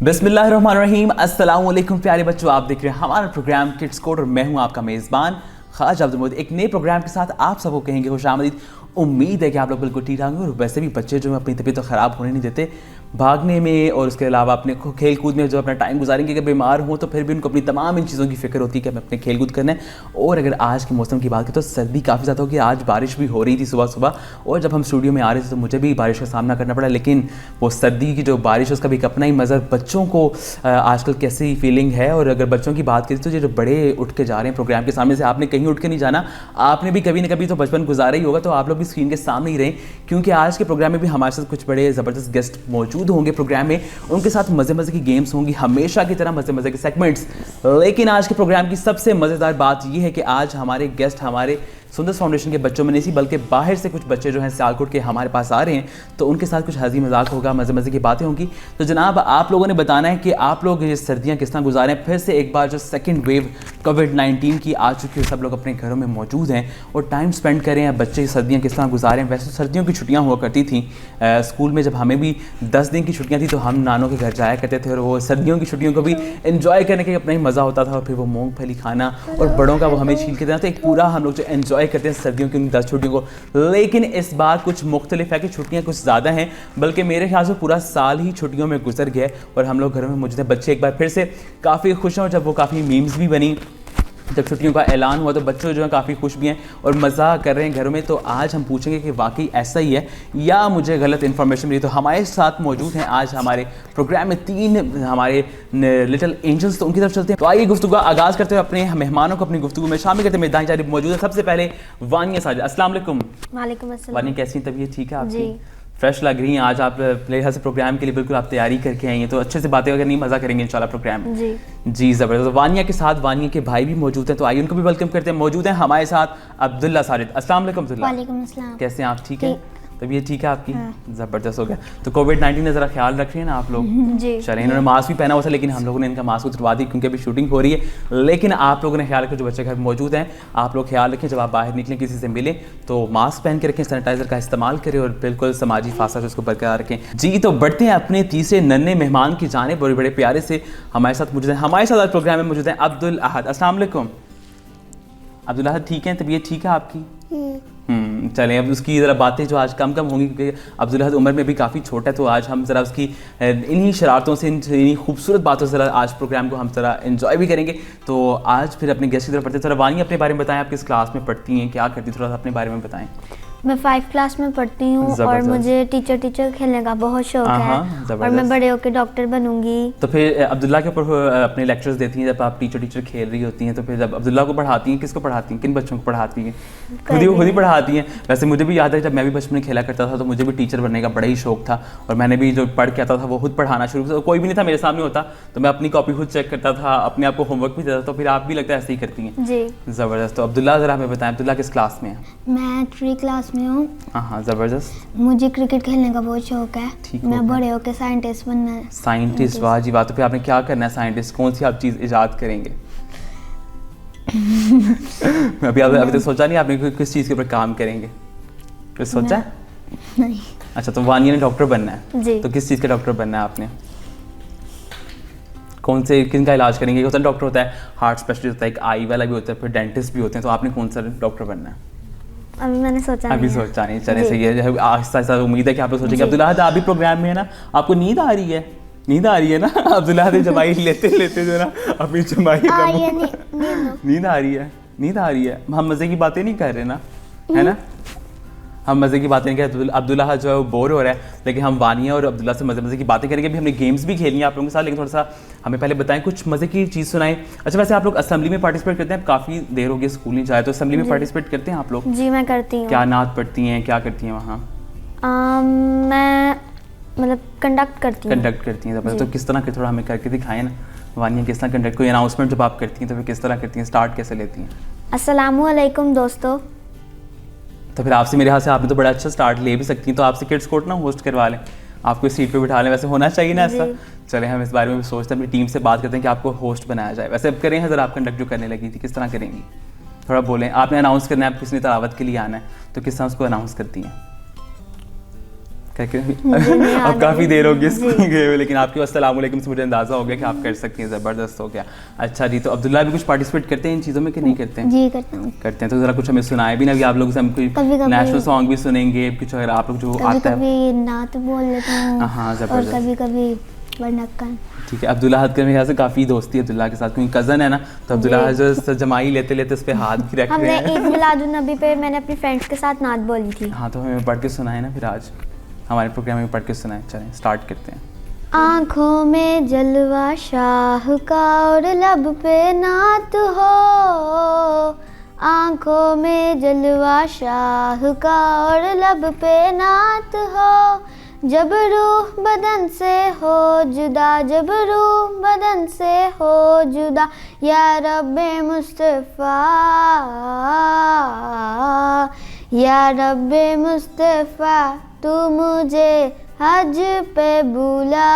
बिस्मिल्लाहिर्रहमानिर्रहीम। अस्सलाम वालेकुम प्यारे बच्चों, आप देख रहे हैं हमारा प्रोग्राम किड्स कोड और मैं हूं आपका मेज़बान ख्वाजा अब्दुल मोहम्मद। एक नए प्रोग्राम के साथ आप सबको कहेंगे खुशामदीद। उम्मीद है कि आप लोग बिल्कुल ठीक ठाक होंगे और वैसे भी बच्चे जो हैं अपनी तबीयत तो ख़राब होने नहीं देते, भागने में और उसके अलावा अपने खेल कूद में जो अपना टाइम गुजारेंगे। अगर बीमार हों तो फिर भी उनको अपनी तमाम इन चीज़ों की फ़िक्र होती है कि हमें अपने खेल कूद करना है। और अगर आज के मौसम की बात करें तो सर्दी काफ़ी ज़्यादा होगी। आज बारिश भी हो रही थी सुबह सुबह, और जब हम स्टूडियो में आ रहे थे तो मुझे भी बारिश का सामना करना पड़ा। लेकिन वो सर्दी की जो बारिश है उसका भी एक अपना ही मज़ा। बच्चों को आजकल कैसी फीलिंग है, और अगर बच्चों की बात करें तो जो बड़े उठ के जा रहे हैं प्रोग्राम के सामने से, आपने कहीं उठ के नहीं जाना। आपने भी कभी ना कभी तो बचपन गुजारा ही होगा, तो आप लोग भी स्क्रीन के सामने ही रहें, क्योंकि आज के प्रोग्राम में भी हमारे साथ कुछ बड़े ज़बरदस्त गेस्ट मौजूद होंगे प्रोग्राम में। उनके साथ मज़े मज़े की गेम्स होंगी, हमेशा की तरह मज़े मज़े के सेगमेंट्स। लेकिन आज के प्रोग्राम की सबसे मज़ेदार बात यह है कि आज हमारे गेस्ट हमारे सुंदर फाउंडेशन के बच्चों में नहीं, बल्कि बाहर से कुछ बच्चे जो हैं सियालकोट के हमारे पास आ रहे हैं, तो उनके साथ कुछ हंसी मजाक होगा, मज़े मज़े की बातें होंगी। तो जनाब, आप लोगों ने बताना है कि आप लोग ये सर्दियाँ किस तरह गुजारें। फिर से एक बार जो सेकंड वेव कोविड-19 की आ चुकी है, सब लोग अपने घरों में मौजूद हैं और टाइम स्पेंड करें। बच्चे सर्दियाँ किस तरह गुजारें। वैसे सर्दियों की छुट्टियाँ हुआ करती थी स्कूल में, जब हमें भी 10 दिन की छुट्टियाँ थी तो हम नानों के घर जाया करते थे, और वो सर्दियों की छुट्टियों को भी एंजॉय करने का अपना ही मज़ा होता था। और फिर वो मूँगफली खाना और बड़ों का वो हमें छील के देना, तो एक पूरा हम लोग जो एंजॉय करते हैं सर्दियों की 10 छुट्टियों को। लेकिन इस बार कुछ मुख्तलिफ है कि छुट्टियां कुछ ज़्यादा हैं, बल्कि मेरे ख्याल से पूरा साल ही छुट्टियों में गुजर गया और हम लोग घरों में मौजूद हैं। बच्चे एक बार फिर से काफ़ी खुश हैं, और जब वो काफ़ी मीम्स भी बनी जब छुट्टियों का ऐलान हुआ तो बच्चे जो हैं काफ़ी खुश भी हैं और मज़ा कर रहे हैं घरों में। तो आज हम पूछेंगे कि वाकई ऐसा ही है या मुझे गलत इन्फॉर्मेशन मिली। तो हमारे साथ मौजूद हैं आज हमारे प्रोग्राम में 3 हमारे लिटिल एंजल्स, तो उनकी तरफ चलते हैं। तो आइए गुफ्तगू का आगाज़ करते हुए अपने मेहमानों को अपनी गुफ्तगू में शामिल करते हैं। दाएं जानिब मौजूद है सबसे पहले वानिया साजिद। अस्सलाम वालेकुम। वालेकुम अस्सलाम। वानिया, कैसी तबीयत ठीक है आपकी? फ्रेश लग रही हैं आज आप प्लेयर से प्रोग्राम के लिए बिल्कुल आप तैयारी करके आई हैं, तो अच्छे से बातें अगर नहीं मज़ा करेंगे इंशाल्लाह प्रोग्राम में। जी ज़बरदस्त। वानिया के साथ वानिया के भाई भी मौजूद हैं, तो आइए उनको भी वेलकम करते हैं। मौजूद हैं हमारे साथ अब्दुल्ला साजिद। अस्सलाम वालेकुम अब्दुल्ला। वालेकुम अस्सलाम। कैसे हैं आप? ठीक है, तबीयत ठीक है आपकी? ज़बरदस्त हो गया। तो कोविड-19 का ज़रा ख्याल रख रहे हैं ना आप लोग? जी। चलें, इन्होंने मास्क भी पहना हुआ था, लेकिन हम लोगों ने इनका मास्क उतरवा दी क्योंकि अभी शूटिंग हो रही है। लेकिन आप लोगों ने ख्याल रखें, जो बच्चे घर मौजूद हैं आप लोग ख्याल रखें, जब आप बाहर निकलें किसी से मिलें तो मास्क पहन के रखें, सैनिटाइज़र का इस्तेमाल करें और बिल्कुल समाजी फासला उसको बरकरार रखें। जी, तो बढ़ते हैं अपने तीसरे नन्हे मेहमान की जानिब। बड़े बड़े प्यारे से हमारे साथ मौजूद हैं, हमारे साथ आज प्रोग्राम में मौजूद हैं अब्दुल अहद। अस्सलाम वालेकुम। अब्दुल अहद ठीक है, तबीयत ठीक है आपकी? चलें, अब उसकी ज़रा बातें जो आज कम होंगी क्योंकि अब्दुल अहद उम्र में भी काफ़ी छोटा है, तो आज हम ज़रा उसकी इन्हीं शरारतों से, इन्हीं खूबसूरत बातों से ज़रा आज प्रोग्राम को हम ज़रा एंजॉय भी करेंगे। तो आज फिर अपने गेस्ट की तरफ पढ़ते हैं। ज़रा वानिया अपने बारे में बताएं, आप किस क्लास में पढ़ती हैं, क्या करती हैं, थोड़ा सा अपने बारे में बताएं। मैं 5 क्लास में पढ़ती हूँ और मुझे टीचर खेलने का बहुत शौक है, और मैं बड़े होकर डॉक्टर बनूंगी। तो फिर अब्दुल्ला के ऊपर अपने लेक्चर्स देती हैं जब आप टीचर खेल रही होती हैं, तो फिर जब अब्दुल्ला को पढ़ाती हैं, किसको पढ़ाती हैं, किन बच्चों को पढ़ाती हैं? खुद ही पढ़ाती हैं। वैसे मुझे भी याद है जब मैं भी बचपन में खेला करता था तो मुझे भी टीचर बनने का बड़ा ही शौक था, और मैंने भी जो पढ़ के आता था वो खुद पढ़ाना शुरू किया। कोई भी नहीं था मेरे सामने होता, तो मैं अपनी कॉपी खुद चेक करता था, अपने आप को होमवर्क भी देता था। तो फिर आप भी लगता है ऐसे ही करती हैं? जी, ज़बरदस्त। तो अब्दुल्ला ज़रा हमें बताएं, अब्दुल्ला किस क्लास में है? मैं 3 क्लास में हूँ। हाँ, ज़बरदस्त। मुझे क्रिकेट खेलने का बहुत शौक है, मैं बड़े होकर साइंटिस्ट बनना है। साइंटिस्ट, वाह जी वाह। तो फिर आपने क्या करना है साइंटिस्ट? कौन सी आप चीज़ इजाद करेंगे? अभी तो सोचा नहीं आपने किस चीज़ के ऊपर काम करेंगे? कुछ सोचा है? नहीं। अच्छा, तो वानिया ने डॉक्टर बनना है जी। तो किस चीज़ का डॉक्टर बनना है आपने? कौन से, किन का इलाज करेंगे? होता है डॉक्टर होता है, हार्ट स्पेशलिस्ट होता है, एक आई वाला भी होता है, फिर डेंटिस्ट भी होते हैं, तो आपने कौन सा डॉक्टर बनना है? अभी मैंने सोचा नहीं। सोचा नहीं। चले, सही है। आहिस्ता आहिस्ता उम्मीद है कि आप लोग सोचेंगे। अब्दुल्ला अहद, आप भी प्रोग्राम में है ना, आपको नींद आ रही है? नींद आ रही है ना? अब्दुल्ला अहद जमाई लेते जो ना अपनी जमाई नींद आ रही है, नींद आ रही है। हम मज़े की बातें नहीं कर रहे ना, है ना? हम मज़े की बातें नहीं कर रहे। अब्दुल्ला अहद जो है वो बोर हो रहा है, लेकिन हम वानिया और अब्दुल्ला से मज़े की बातें करेंगे। भी हमने गेम्स भी खेलनी है आप लोगों के साथ, लेकिन थोड़ा सा हमें पहले बताएं, कुछ मज़े की चीज़ सुनाएं। अच्छा, वैसे आप लोग असेंबली में पार्टिसिपेट करते हैं? काफ़ी देर हो गई स्कूल नहीं जाए, तो असेंबली में पार्टिसिपेट करते हैं आप लोग? जी, मैं करती हूँ। क्या नात पढ़ती हैं, क्या करती हैं वहाँ? मैं मतलब कंडक्ट करती हैं। तो किस तरह के, थोड़ा हमें करके दिखाएं ना वानिया, किस तरह कंडक्ट, कोई अनाउंसमेंट जब आप करती हैं तो फिर किस तरह करती हैं, स्टार्ट कैसे लेती हैं? अस्सलामु अलैकुम दोस्तों। तो फिर आपसे, मेरे हाथ से आपने तो बड़ा अच्छा स्टार्ट ले भी सकती हैं, तो आपसे किड्स कोर्ट ना होस्ट करवा लें, आपको सीट पे बिठा लें। वैसे होना चाहिए ना ऐसा? चलें, हम इस बारे में भी सोचते हैं, अपनी टीम से बात करते हैं कि आपको होस्ट बनाया जाए। वैसे अब करें ज़रा, आप कंडक्ट जो करने लगी थी किस तरह करेंगी, थोड़ा बोलें। आपने अनाउंस करना है, आप किसने तलावत के लिए आना है, तो किस तरह उसको अनाउंस करती हैं? अब काफ़ी देर हो गई इसके गए हुए, लेकिन आपके अस्सलाम वालेकुम से मुझे अंदाज़ा हो गया कि आप कर सकती हैं, ज़बरदस्त हो गया। अच्छा जी, तो अब्दुल्ला भी कुछ पार्टिसिपेट करते हैं इन चीज़ों में कि नहीं करते हैं? जी करते हैं। करते हैं, तो ज़रा कुछ हमें सुनाए भी ना, अभी आप लोग से हम कोई नेशनल सॉन्ग भी सुनेंगे, कुछ अगर आप लोग जो आता है। कभी नात बोल लेता हूँ। हाँ, और कभी कभी वर्णक्कन। ठीक है, अब्दुल्ला हद के मेरे ख्याल से काफ़ी दोस्ती है अब्दुल्ला के साथ, क्योंकि कज़न है ना, तो अब्दुल्ला जो जमाई लेते लेते उस पर हाथ भी रख रहे हैं। हमने ईद मिलादुन्नबी पे मैंने अपनी फ्रेंड्स के साथ नात बोली थी। हाँ, तो हमें पढ़ के सुनाए ना फिर, आज हमारे प्रोग्राम में पढ़ के सुनाए। चलें स्टार्ट करते हैं। आँखों में जलवा शाह का और लब पे नात हो, आँखों में जलवा शाह का और लब पे नात हो, जब रूह बदन से हो जुदा, जब रूह बदन से हो जुदा, या रब्बे मुस्तफ़ा, या रब्बे मुस्तफ़ा, तू मुझे हज पे बुला,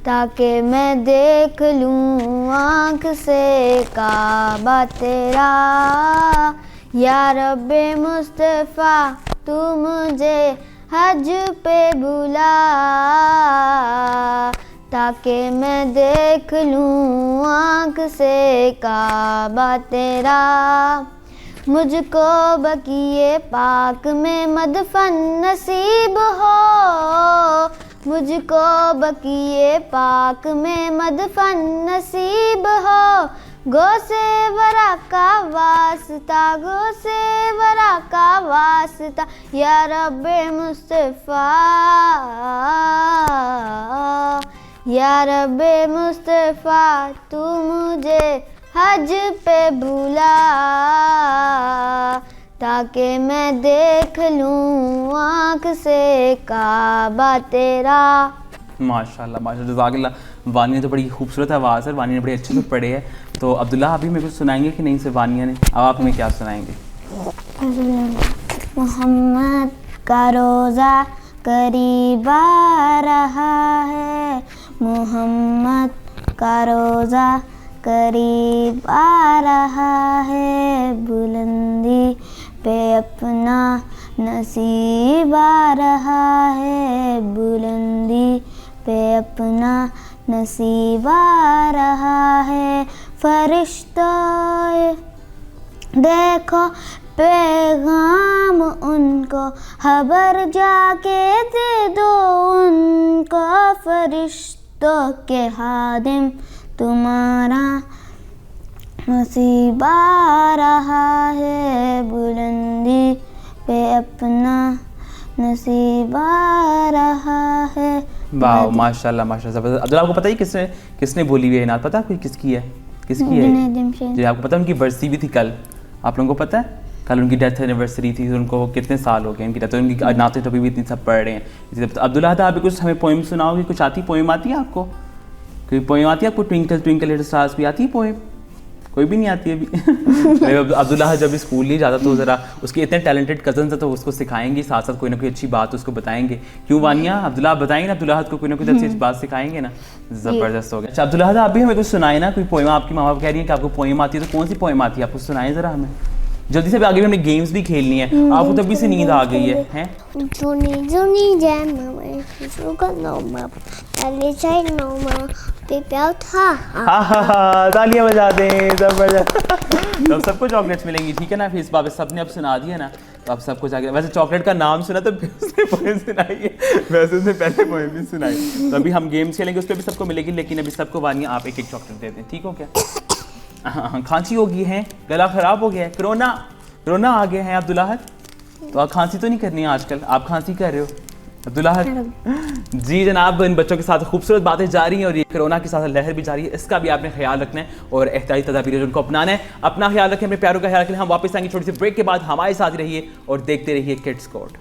ताकि मैं देख लूँ आँख से काबा तेरा, या रब्बे मुस्तफ़ा, तू मुझे हज पे बुला, ताकि मैं देख लूँ आँख से काबा तेरा, मुझको बकिए पाक में मदफन नसीब हो, मुझको बकिए पाक में मदफन नसीब हो, गो से वरा का वास्ता, गो से वरा का वास्ता, या रब्बे मुस्तफ़ा, या रब्बे मुस्तफ़ा, तू मुझे हज पे बुला, ताकि मैं देख लूँ आँख से काबा तेरा। माशाल्लाह माशाल्लाह, जज़ाकल्लाह। वानिया तो बड़ी खूबसूरत आवाज़ है, वानिया ने बड़ी अच्छे से पढ़े है। तो अब्दुल्ला आप भी मेरे को सुनाएंगे कि नहीं सिर्फ वानिया ने? अब आप हमें क्या सुनाएंगे? मोहम्मद का रोज़ा करीब आ रहा है, मोहम्मद का रोज़ा करीब आ रहा है, बुलंदी पे अपना नसीब आ रहा है, बुलंदी पे अपना नसीब आ रहा है, फरिश्तों देखो पैगाम उनको, खबर जाके दे दो उनको, फरिश्तों के खादिम तुम्हारा नसीब आ रहा है, बुलंदी पे अपना नसीब आ रहा है। वाह माशाल्लाह माशाल्लाह। अब्दुल्ला आपको पता ही किसने बोली हुई है नात? पता कोई किसकी है? किसकी है जी? आपको पता है उनकी बरसी भी थी कल, आप लोगों को पता है? कल उनकी डेथ एनिवर्सरी थी, उनको कितने साल हो गए उनकी डेथ, उनकी नातें तो अभी भी इतनी सब पढ़ रहे हैं। अब्दुल्ला आप भी कुछ हमें पोइम सुनाओगे? कुछ आती पोइम आती है आपको? कोई पोइम आती है आपको? ट्विंकल ट्विंकल लिटिल स्टार्स भी आती है पोइम? कोई भी नहीं आती अभी? अब्दुल्ला जब स्कूल नहीं जाता तो ज़रा उसके इतने टैलेंटेड कज़न है तो उसको सिखाएंगे, साथ साथ कोई ना कोई अच्छी बात उसको बताएंगे। क्यों वानिया? अब्दुल्ला आप बताएंगे ना अब्दुल्ला को कोई ना कोई अच्छी बात सिखाएंगे ना? ज़बरदस्त हो गया। अच्छा अब्दुल्ला आप भी हमें कुछ सुनाए ना, कोई पोइम। आपकी माँ बाप कह रही है कि आपको पोइम आती है, तो कौन सी पोइम आती है आपको? सुनाए ज़रा हमें जल्दी से, आगे भी हमने गेम्स भी खेलनी है। आपको तभी से नींद आ गई है हैं? तालियां बजा दें, जबरदस्त। तो सबको चॉकलेट्स मिलेंगी, ठीक है ना? फिर इस बात सबने अब सुना दिया ना, तो अब सबको जाके वैसे चॉकलेट का नाम सुना तो उसने पोएम सुनाई है, वैसे उसने पहले पोएम भी सुनाई। तो अभी हम गेम्स खेलेंगे, उस पर भी सबको मिलेगी, लेकिन अभी सबको वानिया आप एक एक चॉकलेट दे दें, ठीक हो क्या? हाँ, खांसी हो गई है, गला ख़राब हो गया है, कोरोना आ गया है अब्दुल्ला। तो आप खांसी तो नहीं करनी है आजकल? आप खांसी कर रहे हो अब्दुल्ला? जी जनाब, इन बच्चों के साथ खूबसूरत बातें जारी हैं और ये कोरोना के साथ लहर भी जारी है, इसका भी आपने ख्याल रखना है और एहतियाती तदाबीर उनको अपनाना है। अपना ख्याल रखें, अपने प्यारों का ख्याल रखें। हम वापस आएंगे छोटी सी ब्रेक के बाद, हमारे साथ रहिए और देखते रहिए किड्स कोड।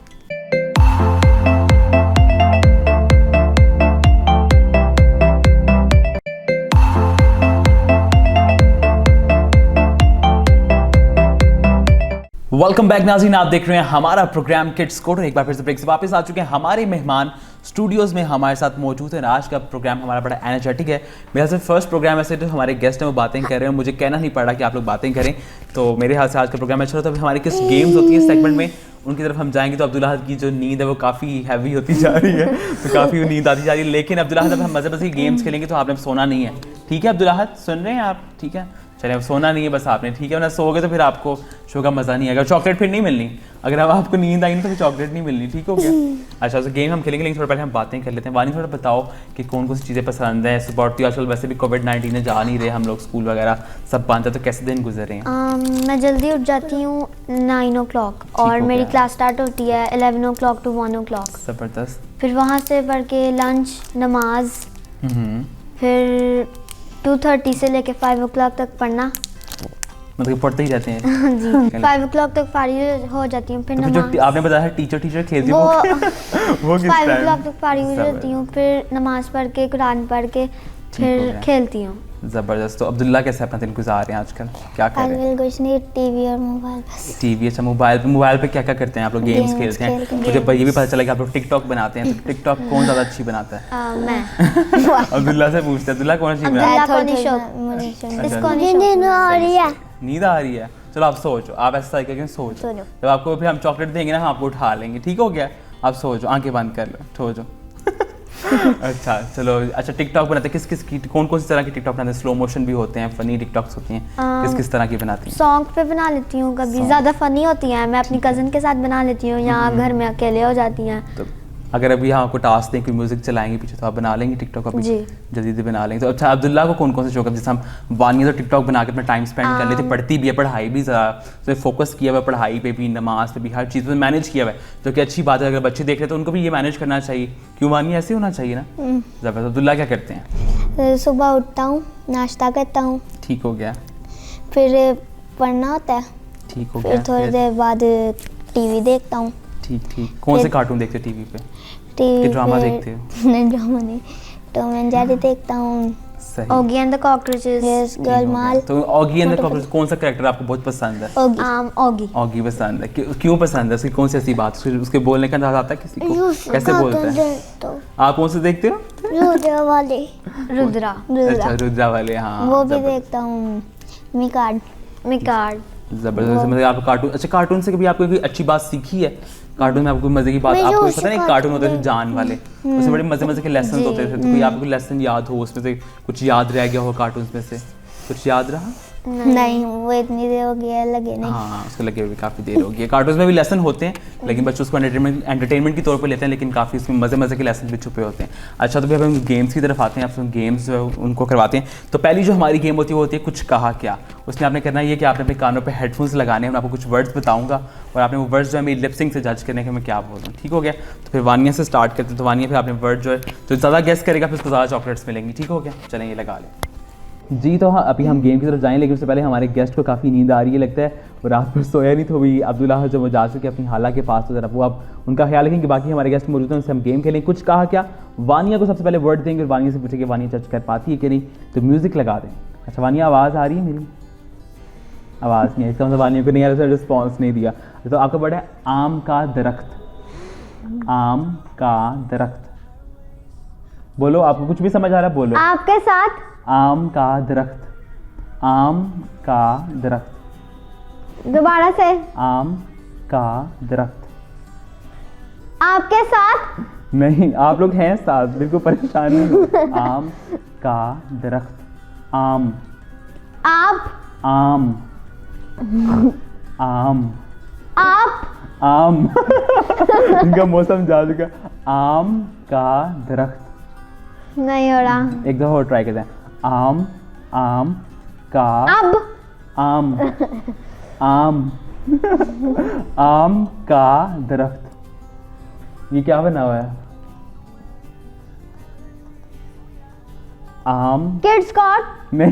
वेलकम बैक नाज़रीन, आप देख रहे हैं हमारा प्रोग्राम किड्स कोड। एक बार फिर से ब्रेक से वापस आ चुके हैं। हमारे मेहमान स्टूडियोज़ में हमारे साथ मौजूद हैं। आज का प्रोग्राम हमारा बड़ा एनर्जेटिक है। मेरा सिर्फ फर्स्ट प्रोग्राम ऐसे तो हमारे गेस्ट हैं वो बातें कर रहे हैं, मुझे कहना नहीं पड़ रहा कि आप लोग बातें करें। तो मेरे हाथ से आज का प्रोग्राम अच्छा होता है। हमारी किस गेम्स होती है सेगमेंट में, उनकी तरफ हम जाएंगे तो अब्दुल्ला की जो नींद है वो काफ़ी हैवी होती जा रही है, तो काफ़ी नींद आती जा रही है। लेकिन अब्दुल्ला जब हम मज़े मज़े गेम्स खेलेंगे तो आपने सोना नहीं है, ठीक है अब्दुल्ला, सुन रहे हैं आप? ठीक है, चलिए अब सोना नहीं है बस आपने, ठीक है, वरना सोओगे तो फिर आपको शो का मज़ा नहीं आएगा, चॉकलेट फिर नहीं मिलनी। अगर अब आपको नींद आई ना तो फिर चॉकलेट नहीं मिलनी, ठीक हो गया? अच्छा, तो गेम हम खेलेंगे, लेकिन थोड़ा पहले हम बातें कर लेते हैं। वानी थोड़ा बताओ कि कौन कौन सी चीज़ें पसंद है, सुबह आजकल वैसे भी कोविड-19 में जा नहीं रहे हम लोग, स्कूल वगैरह सब बंद है, तो कैसे दिन गुजर रहे हैं? मैं जल्दी उठ जाती हूँ 9 o'clock और हो मेरी गया। क्लास स्टार्ट होती है 11 o'clock to 1 o'clock। ज़बरदस्त। फिर वहाँ से पढ़ के लंच, नमाज, हम्म, फिर 2:30 से लेके 5 o'clock तक पढ़ना। मतलब कि पढ़ते ही रहते हैं। जी 5 o'clock तक फारिग हो जाती हूँ, फिर तो फिर नमाज। जो आपने बताया टीचर खेलती वो हो वो किस 5 टाइम? o'clock तक फारिग हो जाती हूँ, फिर नमाज पढ़ के, कुरान पढ़ के हो फिर गया। खेलती हूँ। ज़बरदस्त। तो अब्दुल्ला कैसे अपना दिन गुजार रहे हैं आजकल, क्या कर रहे हैं? कुछ नहीं, टीवी और मोबाइल बस। टीवी, अच्छा मोबाइल पे क्या क्या करते हैं आप लोग? गेम्स Games खेलते हैं? खेलते हैं। मुझे ये भी पता चला कि आप लोग टिकटॉक बनाते हैं, तो टिकटॉक कौन ज़्यादा अच्छी बनाता है? मैं अब्दुल्ला से पूछते हैं, अब्दुल्ला कौन अच्छी बनाता है? अब्दुल्ला को नहीं शौक, इसको नहीं शौक आ रही है। नींद आ रही है, चलो आप सो जाओ, आप ऐसा करके सो जाओ, सो जाओ। जब आपको फिर हम चॉकलेट देंगे ना हम आपको उठा लेंगे, ठीक हो गया? आप सो जाओ, आंखें बंद कर लो, सो जाओ। अच्छा चलो, अच्छा टिकटॉक बनाते हैं, किस किस की कौन कौन सी तरह की टिकटॉक बनाते हैं? स्लो मोशन भी होते हैं, फनी टिकटॉक्स होती हैं, किस किस तरह की बनाती हैं? सॉन्ग पे बना लेती हूँ, कभी Song। ज़्यादा फनी होती हैं, मैं अपनी कज़न के साथ बना लेती हूँ, यहाँ घर में अकेले हो जाती हैं। तो अगर अभी यहाँ आपको टास्क दें, कोई म्यूजिक चलाएंगे पीछे, तो आप बना लेंगे टिकटॉक अभी? जी। जल्दी से बना लेंगे। तो अच्छा अब्दुल्ला को कौन कौन से शौक है? जैसे हम वानिया तो टिकटॉक बना के अपना टाइम स्पेंड कर लेते, पढ़ती भी है, पढ़ाई भी ज़्यादा तो फोकस किया हुआ है, पढ़ाई पे भी, नमाज पे भी, हर चीज़ में मैनेज किया हुआ है, जो कि अच्छी बात है। अगर बच्चे देख रहे हैं तो उनको भी ये मैनेज करना चाहिए, क्यों वानिया ऐसे होना चाहिए ना? ज़बरदस्त। अब्दुल्ला क्या करते हैं? सुबह उठता हूँ, नाश्ता करता हूँ, ठीक हो गया, फिर पढ़ना होता है, ठीक हो फिर गया, थोड़ी फिर? देर बाद टीवी देखता हूँ। ठीक ठीक। कौन से फिर- कार्टून देखते हो टीवी पे? टीवी कि ड्रामा पे- देखते हो? नहीं, ड्रामा नहीं, टॉम एंड जेरी देखता हूँ, सही। ओगी एंड द कॉकरोचेस। यस, ठीक हो गोलमाल, गया। तो ऑगी एंड द कॉकरोच कौन सा कैरेक्टर आपको बहुत पसंद है? ओगी। ओगी। ऑगी पसंद है, क्यों पसंद है? उसकी कौन सी ऐसी बात, उसके बोलने का अंदाज आता है किसी को? कैसे बोलता है? आप कौन से देखते हो? रुद्रा वाले, रुद्रा। अच्छा रुद्रा वाले, हाँ वो भी जबरदस्त। देखता हूँ, मिकार्ड। मिकार्ड। जबरदस्त। मतलब आप कार्टून, अच्छा कार्टून से कभी आपको कोई अच्छी बात सीखी है? कार्टून में आपको कोई मजे की बात, मैं आपको जो पता नहीं उससे कार्टून होते थे कार्टून जान वाले, उसमें बड़े मजे मजे के लेसन होते थे, तो कोई आपको लेसन याद हो, उसमें से कुछ याद रह गया हो कार्टून में से, कुछ याद रहा? नहीं, वो इतनी देर हो गई है, लगे नहीं। हाँ उसको लगे हुए काफ़ी देर हो गई है। कार्टून में भी लेसन होते हैं, लेकिन बच्चे उसको एंटरटेनमेंट के तौर पर लेते हैं, लेकिन काफ़ी उसमें मज़े मज़े के लेसन भी छुपे होते हैं। अच्छा तो फिर हम गेम्स की तरफ आते हैं, आप गेम्स जो है उनको करवाते हैं। तो पहली जो हमारी गेम होती है वो होती है कुछ कहा क्या। उसमें आपने करना ये कि आपने अपने कानों पर हेडफोन्स लगाने हैं, मैं आपको कुछ वर्ड्स बताऊँगा और आपने वो वर्ड्स जो है मेरी लिपसिंग से जज करने के मैं क्या बोल रहा हूँ, ठीक हो गया? तो फिर वानिया से स्टार्ट करते हैं। तो वानिया फिर आपने वर्ड जो है जो ज़्यादा गेस करेगा फिर उसको ज़्यादा चॉकलेट्स मिलेंगी, ठीक हो गया? चलें ये लगा लें जी। तो हाँ अभी हम गेम की तरफ जाएं, लेकिन उससे पहले हमारे गेस्ट को काफ़ी नींद आ रही है लगता है, वो रात भर सोया नहीं, तो अभी अब्दुल्ला जब वो जा चुके अपनी हाला के पास, तो जरा वो आप उनका ख्याल रखें कि बाकी हमारे गेस्ट मौजूद हैं, उनसे हम गेम खेलें। कुछ कहा क्या, वानिया को सबसे पहले वर्ड देंगे और वानिया से पूछेंगे वानिया जज कर पाती है कि नहीं, तो म्यूज़िक लगा दें। अच्छा वानिया आवाज़ आ रही है मेरी? आवाज़ नहीं है, इसका मतलब वानिया को नहीं आ रहा, रिस्पॉन्स नहीं दिया। तो आपका वर्ड है आम का दरख्त। आम का दरख्त बोलो, आपको कुछ भी समझ आ रहा है बोलो। आपके साथ आम का दरख्त। आम का दरख्त। दोबारा से। आम का दरख्त। आपके साथ। नहीं आप लोग हैं साथ, बिल्कुल परेशान नहीं हो। आम का दरख्त। आम। आप। आम। आम। आप। आम। इनका मौसम जा चुका। आम का दरख्त। नहीं हो रहा। एक दफा और ट्राई करते हैं। आम। आम का। अब। आम। आम। आम का दरख्त। ये क्या बना हुआ है? आम। Kids court. नहीं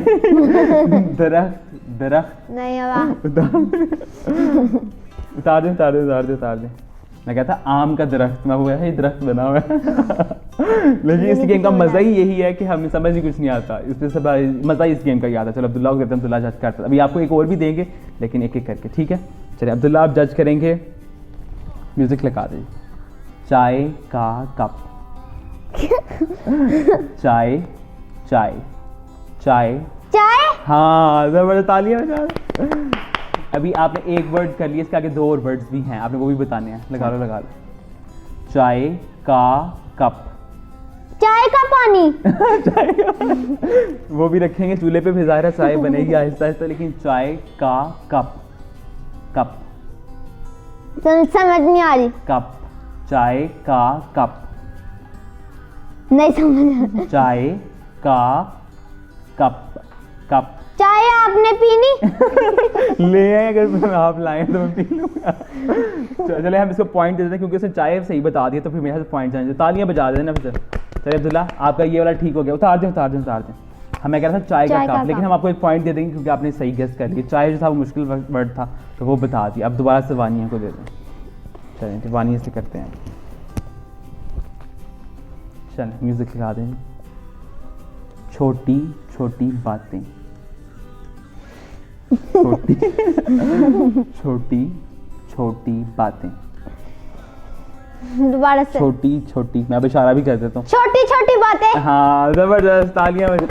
दरख्त। दरख्त। नहीं हो रहा। उतार दे उतार दे उतार दे उतार दे। मैं कहता आम का दरख्त, मैं हुआ है ये दरख्त बना हुआ है। लेकिन इस गेम का मज़ा ही यही है कि हमें समझ ही कुछ नहीं आता, इसमें सब मज़ा ही इस गेम का ही आता है। चलो अब्दुल्ला को कहते हैं, अब्दुल्ला जज करता है। अभी आपको एक और भी देंगे लेकिन एक एक करके, ठीक है? चलिए अब्दुल्ला आप जज करेंगे, म्यूज़िक लगा दीजिए। चाय का कप। चाय। चाय। चाय। चाय। हाँ जबरदस्त, तालियां बजा। अभी आपने एक वर्ड कर लिया, इसके आगे 2 और वर्ड्स भी हैं, आपने वो भी बताने हैं। लगा लो। चाय का कप। चाय का पानी। चाय का वो भी रखेंगे चूल्हे पे, फिर ज़ाहिर चाय बनेगी आहिस्ता आहिस्ता, लेकिन चाय का कप। कप समझ नहीं आ रही। कप, चाय का कप। नहीं समझ आ रही। चाय का कप। कप चाय आपने पीनी। ले आए, अगर आप लाए तो मैं पी लूंगा। चले हम इसको पॉइंट दे देते हैं, क्योंकि उसने चाय सही बता दिया तो फिर मेरे से पॉइंट जाएंगे। तालियां बजा देना फिर। चलिए अब्दुल्ला, आपका ये वाला ठीक हो गया। उतार दें। हमें कह रहा था चाय का कप, लेकिन हम आपको एक पॉइंट दे देंगे क्योंकि आपने सही गेस कर लिया। चाय जो था वो मुश्किल वर्ड था तो वो बता दिया। अब दोबारा से वानिया को दे दें। चलें वानिया से करते हैं। चलें म्यूजिक लगा दें। छोटी छोटी बातें। छोटी छोटी बातें। दोबारा से। छोटी छोटी, मैं अब इशारा भी कर देता हूँ। छोटी छोटी बातें। हाँ जबरदस्त, तालियां बजा।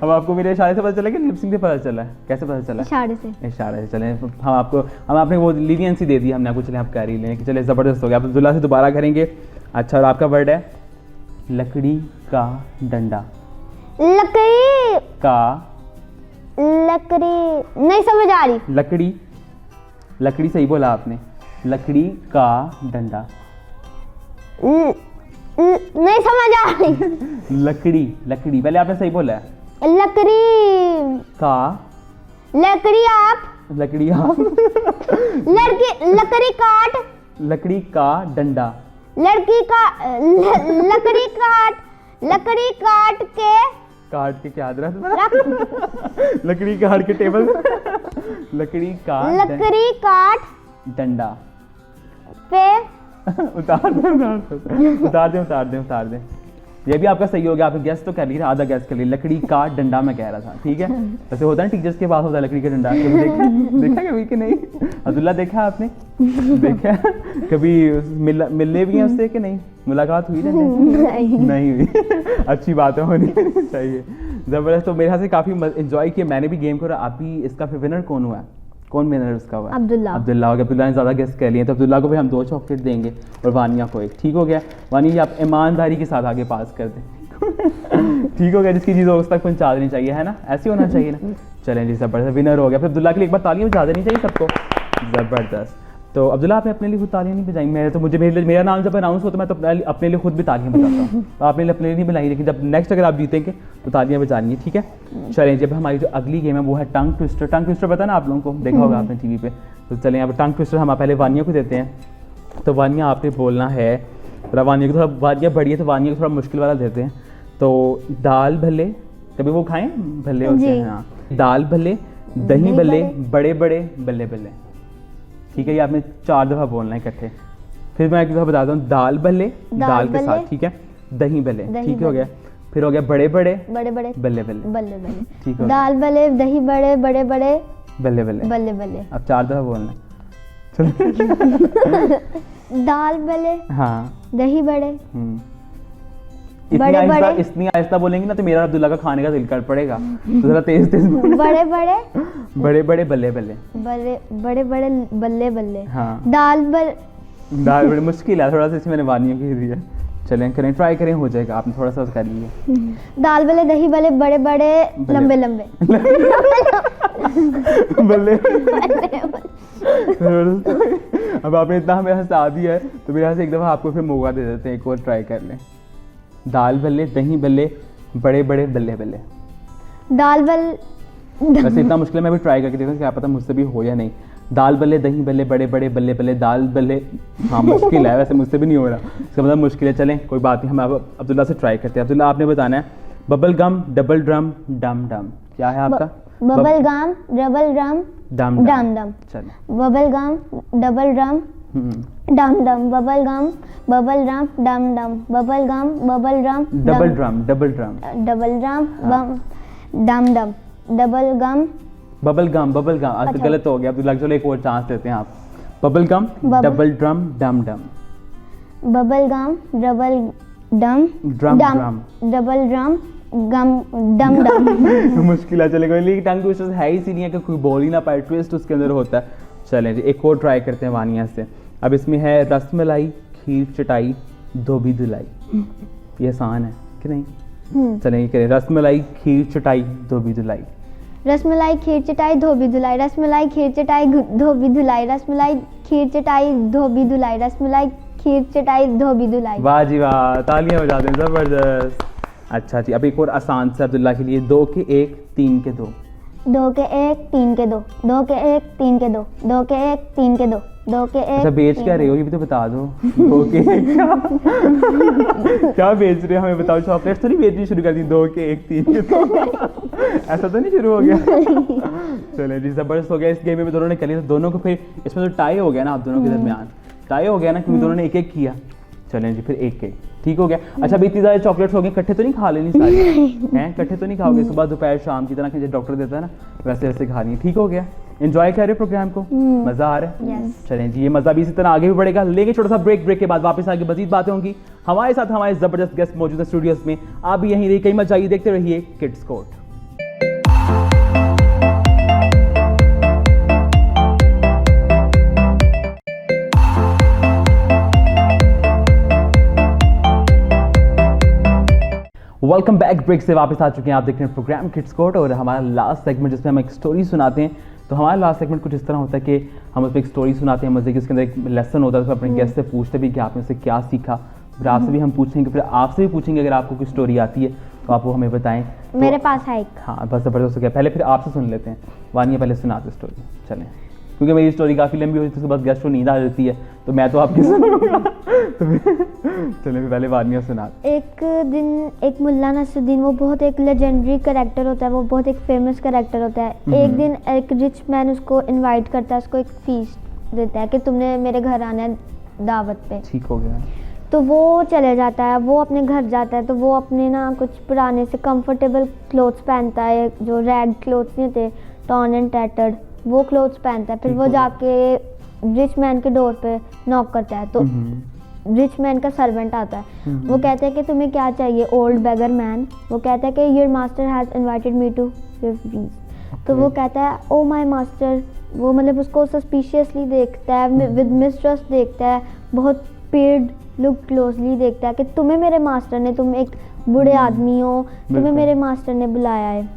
अब आपको मेरे इशारे से पता चला कि लिपसिंग से पता चला है? कैसे पता चला? इशारे से। इशारे से। चलें हम आपने वो लीनियंसी दे दी हमने आपको। चले आप कर ही लें कि चले ज़बरदस्त हो गया। आप अब्दुल्ला से दोबारा करेंगे। अच्छा, और आपका वर्ड है लकड़ी का डंडा। लकड़ी का। लकड़ी नहीं समझ आ रही। लकड़ी सही बोला आपने। लकड़ी का डंडा। नहीं समझ आ रही। लकड़ी पहले आपने सही बोला है। लकड़ी का। लकड़ी आप। लकड़ी काट। लकड़ी का डंडा। लकड़ी काट के क्या अदरक। लकड़ी काट के टेबल। लकड़ी काट डंडा पे। उतार दें। ये भी आपका सही हो गया। आपने गैस तो कर लिया, आधा गैस कर लिया। लकड़ी का डंडा मैं कह रहा था, ठीक है। वैसे होता है टीचर्स के पास होता है लकड़ी का डंडा। कभी देखा कभी कि नहीं? अब्दुल्ला देखा आपने? देखा कभी? मिलने भी हैं उससे कि नहीं? मुलाकात हुई? नहीं हुई। अच्छी बात है, होनी चाहिए। जबरदस्त। तो मेरे ख्याल से काफ़ी एंजॉय किया मैंने भी गेम को। अभी इसका फिर विनर कौन हुआ है? कौन विनर उसका हुआ? अब्दुल्ला। अब्दुल्ला ने ज़्यादा गेस्ट कर लिए तो अब्दुल्ला को भी हम 2 चॉकलेट देंगे और वानिया को 1। ठीक हो गया? वानिया आप ईमानदारी के साथ आगे पास कर दें। ठीक हो गया? जिसकी चीज़ हो उस तक पहुँचा देनी चाहिए, है ना? ऐसे होना चाहिए ना। चलें जी, ज़बरदस्त विनर हो गया। फिर अब्दुल्ला के लिए एक बार तालियां बजा देनी चाहिए सबको। ज़बरदस्त। तो अब्दुल्ला आपने अपने लिए खुद तालियां नहीं बजाई। मेरा नाम जब अनाउंस हो तो मैं तो अपने लिए खुद भी तालियां बजाता हूँ। तो आपने अपने लिए नहीं बनाई, लेकिन जब नेक्स्ट अगर आप जीतेंगे तो तालियां बजानी है, ठीक है? चलें, जब हमारी जो अगली गेम है वो है टंग ट्विस्टर। पता ना आप लोगों को, देखा होगा आपने टीवी पे। तो चलें यहाँ पर टंग ट्विस्टर हम पहले वानिया को देते हैं। तो वानिया आपने बोलना है, वानिया को थोड़ा, वानिया बड़ी है तो वानिया को थोड़ा मुश्किल वाला देते हैं। तो दाल भले, कभी वो खाएं भले होते हैं? हाँ। दाल भले, दही भले, बड़े बड़े, बल्ले बल्ले। ठीक है? ये आपने 4 दफ़ा बोलना है इकट्ठे। फिर मैं एक दफ़ा बताता हूँ। दाल भले, दाल के साथ, ठीक है? दही भले, ठीक हो गया? फिर हो गया बड़े बड़े, बल्ले बल्ले। ठीक है? दाल भले, दही बड़े, बड़े बड़े, बल्ले बल्ले। अब 4 दफ़ा बोलना है। चलो। दाल भले, हाँ, दही बड़े, इतनी आहिस्ता बोलेंगे ना तो मेरा अब्दुल्ला का खाने का दिल कर पड़ेगा। तो जरा तेज बड़े बड़े बल्ले बल्ले। बड़े बल्ले बल्ले। हाँ। दाल बड़े मुश्किल है थोड़ा सा, इसमें मैंने वानियों की दी है। चलें करें, ट्राई करें, हो जाएगा। आपने थोड़ा सा कर लिया। दाल भले, दही भले, बड़े बड़े, लंबे बल्ले। अब आपने इतना हमें हंसा दिया है तो मेरे यहाँ से एक दफ़ा आपको फिर मौका दे देते हैं, एक और ट्राई कर लें। दाल भले, दही भले, बड़े बड़े, बल्ले बल्ले। दाल भले। वैसे इतना मुश्किल है, मैं भी ट्राई करके देखूँ क्या पता मुझसे भी हो या नहीं। दाल भले, दही भले, बड़े बड़े, बल्ले बल्ले, दाल भले। हाँ मुश्किल है, वैसे मुझसे भी नहीं हो रहा, इसका मतलब मुश्किल है। चलें कोई बात नहीं, हम अब अब्दुल्ला से ट्राई करते हैं। अब्दुल्ला आपने बताना है bubble gum, double drum, dum डम। क्या है आपका? Bubble gum, double drum, dum डम। चलें। Bubble gum, double drum, dum dum. Bubble gum, bubble drum, dum dum. Bubble gum, bubble drum, double drum, double drum, double drum, dum dum. Double gum, bubble gum. आज गलत हो गया अब्दुल्ला, चलो एक और chance देते हैं आप। Bubble gum, double drum, dum dum. Bubble गम, डबल डम, ड्रम ड्रम, डबल ड्रम, गम डम डम मुश्किल है, चलेगा लेकिन टंग ट्विस्टर है ही सी नहीं है कि कोई बोल ही ना पाए, ट्विस्ट उसके अंदर होता है। चलें जी एक और ट्राई करते हैं वानिया से। अब इसमें है रसमलाई खीर चटाई धोबी धुलाई, ये आसान है कि नहीं? चलें ये करें, रसमलाई खीर चटाई धोबी धुलाई। रसमलाई खीर चटाई धोबी धुलाई, रसमलाई खीर चटाई धोबी धुलाई, रसमलाई खीर चटाई धोबी धुलाई, रसमलाई खीर चटाई धोबी धुलाई। वाह जी वाह, तालियां बजा दें, जबरदस्त। अच्छा जी अब एक और आसान से अब्दुल्ला के लिए, 2 के 1 3 के 2। 2 के 1 3 के 2, 2 के 1 3 के 2, 2 के 1 3 के 2, 2 के 1। अच्छा बेच क्या रहे हो ये भी तो बता दो। 2 के 1 क्या बेच रहे हो हमें बताओ, चॉकलेट तो नहीं बेचनी शुरू कर दी? 2 के 1 3 के 2 ऐसा तो नहीं शुरू हो गया? चले जी जबरदस्त हो गया, इस गेम में दोनों ने कर लिया, तो दोनों को फिर इसमें तो टाई हो गया ना आप दोनों के दरमियान, टाई हो गया ना क्योंकि दोनों ने एक एक किया। चलें जी फिर एक एक ठीक हो गया। अच्छा अभी इतनी ज़्यादा चॉकलेट्स हो गए, इकट्ठे तो नहीं खा लेनी सारी हैं? इकट्ठे तो नहीं खाओगे, सुबह दोपहर शाम की तरह जैसे डॉक्टर देता है ना वैसे वैसे खानी है, ठीक हो गया? एंजॉय कर रहे हो प्रोग्राम को, मज़ा आ रहा है? Yes. चलें जी ये मज़ा भी इसी तरह आगे भी बढ़ेगा, लेकिन छोटा सा ब्रेक के बाद वापस आगे मजीद बातें होंगी। हमारे साथ हमारे ज़बरदस्त गेस्ट मौजूद है स्टूडियोज़ में, आप भी यहीं रही, कहीं मत जाइए, देखते रहिए kids court. Welcome back, break से वापस आ चुके हैं, आप देख रहे हैं प्रोग्राम किड्स कोर्ट और हमारा लास्ट सेगमेंट जिसमें हम एक स्टोरी सुनाते हैं। तो हमारा लास्ट सेगमेंट कुछ इस तरह होता है कि हम उसमें एक स्टोरी सुनाते हैं मज़े की, उसके अंदर एक लेसन होता है, तो अपने गेस्ट से पूछते भी कि आपने उससे क्या सीखा, फिर आपसे भी हम पूछेंगे, फिर आपसे भी पूछेंगे अगर आपको कोई स्टोरी आती है तो आप वो हमें बताएं। मेरे पास है एक। हाँ बस ज़बरदस्त हो गया, पहले फिर आपसे सुन लेते हैं। वानिया पहले सुनाते स्टोरी, चलें, क्योंकि मेरी स्टोरी काफ़ी लंबी होती है, उसके बाद गेस्ट को नींद आ जाती है तो मैं तो आपकी सुनूंगा। तो चलें फिर पहले वानिया सुना। एक दिन एक मुल्ला नसरुद्दीन, वो बहुत एक लेजेंडरी कैरेक्टर होता है, वो बहुत एक फेमस कैरेक्टर होता है। एक दिन एक रिच मैन उसको इनवाइट करता है, उसको एक फीस्ट देता है कि तुमने मेरे घर आना है दावत पे। ठीक हो गया। तो वो चले जाता है, वो अपने घर जाता है, तो वो अपने ना कुछ पुराने से कंफर्टेबल क्लोथ्स पहनता है, जो रैग क्लोथ्स नहीं होते, टॉर्न एंड टैटर्ड, वो क्लोथ्स पहनता है। फिर वो जाके रिच मैन के डोर पे नॉक करता है, तो रिच मैन का सर्वेंट आता है। वो कहता है कि तुम्हें क्या चाहिए ओल्ड बेगर मैन? वो कहता है कि your master has invited me to give feast. तो वो कहता है ओ माय मास्टर, वो मतलब उसको सस्पिशियसली देखता है, विद मिसट्रस्ट देखता है, बहुत पेड लुक क्लोजली देखता है कि तुम्हें मेरे मास्टर ने, तुम एक बूढ़े आदमी हो, तुम्हें मेरे मास्टर ने बुलाया है।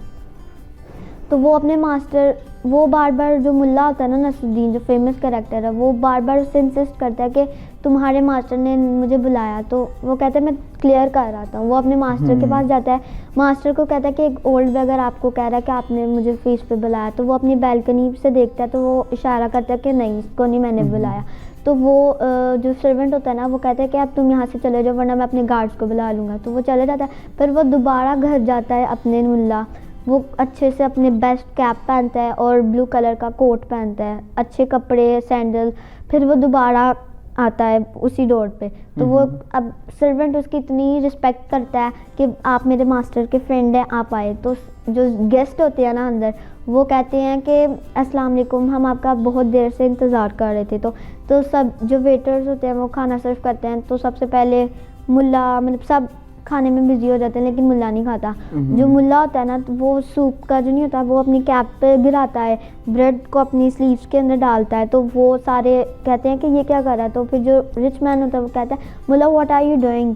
तो वो अपने मास्टर, वो बार बार, जो मुल्ला होता है ना नसरुद्दीन, जो फेमस कैरेक्टर है, वो बार बार उससे इंसिस्ट करता है कि तुम्हारे मास्टर ने मुझे बुलाया। तो वो कहता है मैं क्लियर कर रहा था। वो अपने मास्टर के पास जाता है, मास्टर को कहता है कि एक ओल्ड बेगर आपको कह रहा है कि आपने मुझे फीस पे बुलाया। तो वो अपनी बैल्कनी से देखता है, तो वो इशारा करता है कि नहीं, इसको नहीं मैंने बुलाया। तो वो जो सर्वेंट होता है ना, वो कहता है कि अब तुम यहाँ से चले जाओ वरना मैं अपने गार्ड्स को बुला लूँगा। तो वो चले जाता है, फिर वो दोबारा घर जाता है अपने मुल्ला, वो अच्छे से अपने बेस्ट कैप पहनता है और ब्लू कलर का कोट पहनता है, अच्छे कपड़े, सैंडल। फिर वो दोबारा आता है उसी डोर पे। तो वो अब सर्वेंट उसकी इतनी रिस्पेक्ट करता है कि आप मेरे मास्टर के फ्रेंड हैं, आप आए। तो जो गेस्ट होते हैं ना अंदर, वो कहते हैं कि अस्सलाम वालेकुम, हम आपका बहुत देर से इंतज़ार कर रहे थे। तो सब जो वेटर्स होते हैं वो खाना सर्व करते हैं। तो सबसे पहले मुल्ला, मतलब सब खाने में बिजी हो जाते हैं, लेकिन मुल्ला नहीं खाता। जो मुल्ला होता है ना, तो वो सूप का जो नहीं होता, वो अपनी कैप पे गिराता है, ब्रेड को अपनी स्लीव्स के अंदर डालता है। तो वो सारे कहते हैं कि ये क्या कर रहा है। तो फिर जो रिच मैन होता है वो कहता है मुल्ला व्हाट आर यू डूइंग?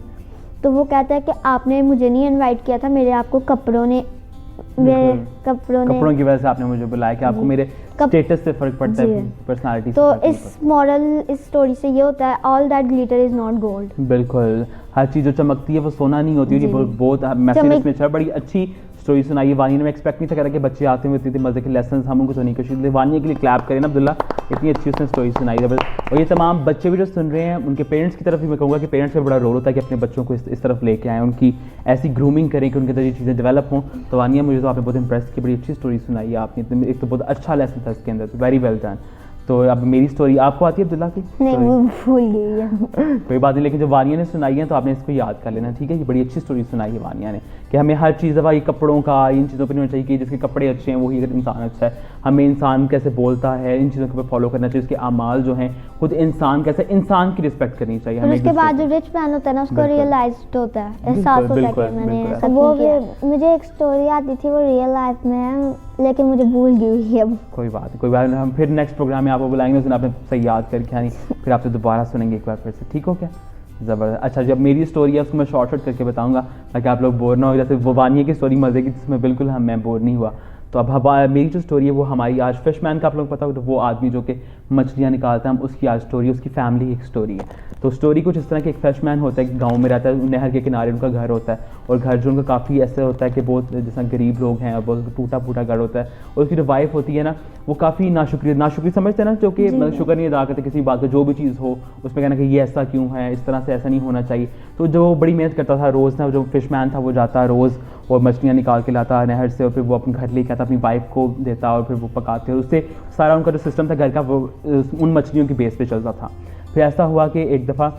तो वो कहता है कि आपने मुझे नहीं इनवाइट किया था, मेरे आपको कपड़ों की वजह से आपने मुझे बुलाया कि आपको मेरे स्टेटस से फर्क पड़ता है, पर्सनालिटी से। तो इस मॉरल, इस स्टोरी से ये होता है, all that glitter is not gold. बिल्कुल, हर चीज़ जो चमकती है वो सोना नहीं होती है। बहुत मैसेज इसमें बड़ी अच्छी स्टोरी सुनाई है वानिया ने। मैं एक्सपेक्ट नहीं था करा कि बच्चे आते हुए इतने मज़े के लेसन हम उनको सुनने की कोशिश। वानिया के लिए क्लैप करें ना अब्दुल्ला, इतनी अच्छी उसने स्टोरी सुनाई है। और ये तमाम बच्चे भी जो सुन रहे हैं, उनके पेरेंट्स की तरफ भी मैं कहूँगा कि पेरेंट्स का बड़ा रोल होता है कि अपने बच्चों को इस तरफ लेके आएँ, उनकी ऐसी ग्रूमिंग करें कि उनके अंदर ये चीज़ें डेवलप हों। तो वानिया मुझे तो आपने बहुत इंप्रेस की, बड़ी अच्छी स्टोरी सुनाई है आपने, एक तो बहुत अच्छा लेसन था इसके अंदर, तो वेरी वेल डन। तो अब मेरी स्टोरी आपको आती है अब्दुल्ला की? नहीं, वो भूल गई है। कोई बात नहीं, लेकिन जो वानिया ने सुनाई है तो आपने इसको याद कर लेना, ठीक है? ये बड़ी अच्छी स्टोरी सुनाई है वानिया ने कि हमें हर चीज़ दफा ये कपड़ों का इन चीज़ों पर नहीं होना चाहिए कि जिसके कपड़े अच्छे हैं वही अगर इंसान अच्छा है। हमें इंसान कैसे बोलता है इन चीज़ों को फॉलो करना चाहिए, उसके अमाल जो हैं खुद इंसान कैसे इंसान की रिस्पेक्ट करनी चाहिए फिर हमें। उसके बाद जो रिच मैन होता है ना उसको बिल्कुल। रियलाइज्ड होता है, एहसास होता है बिल्कुल, कि मैंने बिल्कुल। ऐसा क्यों किया। मुझे एक स्टोरी आती थी वो रियल लाइफ में है, लेकिन मुझे भूल गई है अब। कोई बात नहीं, कोई बात नहीं, हम फिर नेक्स्ट प्रोग्राम में आपको बुलाएंगे, उस दिन आपने सही याद करके आनी, फिर आपसे दोबारा सुनेंगे एक बार फिर से, ठीक हो क्या? ज़बरदस्त। अच्छा, जब मेरी स्टोरी है उसको मैं शॉर्ट करके बताऊंगा ताकि आप लोग बोर ना हो। जैसे वो वानिया की स्टोरी मज़े की जिसमें बिल्कुल मैं बोर नहीं हुआ। तो अब मेरी जो स्टोरी है वो हमारी आज फिशमैन का आप लोग पता हो, तो वो आदमी जो कि मछलियाँ निकालता है, हम उसकी आज स्टोरी, उसकी फैमिली की एक स्टोरी है। तो स्टोरी कुछ इस तरह कि एक फिशमैन होता है, गांव में रहता है, नहर के किनारे उनका घर होता है, और घर जो उनका काफ़ी ऐसे होता है कि बहुत जैसा गरीब लोग हैं और बहुत टूटा फूटा घर होता है। और उसकी जो वाइफ होती है ना वो काफ़ी नाशुक्री समझते हैं ना, जो कि शुक्र नहीं अदा करते किसी बात का, जो भी चीज़ हो उसमें कहना कि ये ऐसा क्यों है, इस तरह से ऐसा नहीं होना चाहिए। तो जो बड़ी मेहनत करता था रोज़ ना, जो फिशमैन था वो जाता रोज़ और मछलियाँ निकाल के लाता नहर से, और फिर वो अपने घर लेके आता, अपनी वाइफ को देता और फिर वो पकाते, और उससे सारा उनका जो सिस्टम था घर का वो उन मछलियों की बेस पे चलता था। फिर ऐसा हुआ कि एक दफ़ा